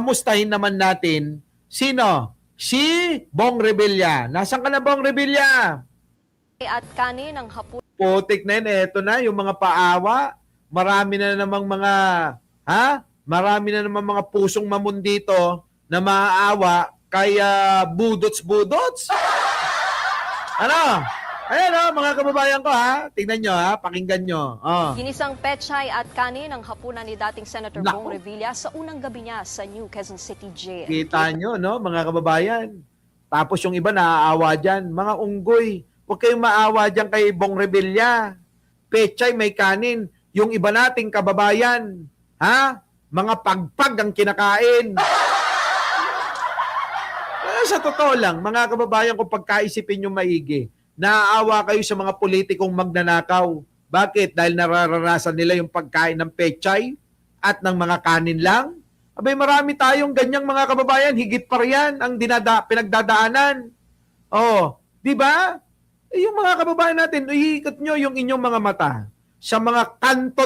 kamustahin naman natin, sino? Si Bong Revilla. Nasaan ka na, Bong Revilla? At kanin ng hapon. Putik na yun, eto na, yung mga paawa. Marami na namang mga, Marami na namang mga pusong mamon dito na maaawa kaya budots-budots. Ano? Ayan mga kababayan ko tingnan nyo pakinggan nyo. Ginisang pechay at kanin ng hapunan ni dating Senator Nako. Bong Revilla sa unang gabi niya sa New Quezon City Jail. Kita nyo, no, mga kababayan. Tapos yung iba naaawa dyan. Mga unggoy, huwag kayong maawa dyan kay Bong Revilla. Pechay, may kanin. Yung iba nating kababayan, mga pagpag ang kinakain. Sa totoo lang, mga kababayan, kung pagkaisipin nyo maigi, naaawa kayo sa mga politikong magnanakaw. Bakit? Dahil nararanasan nila yung pagkain ng pechay at ng mga kanin lang. Abay, marami tayong ganyang mga kababayan, higit pa riyan ang pinagdadaanan. Di ba? Yung mga kababayan natin, iikot nyo yung inyong mga mata sa mga kanto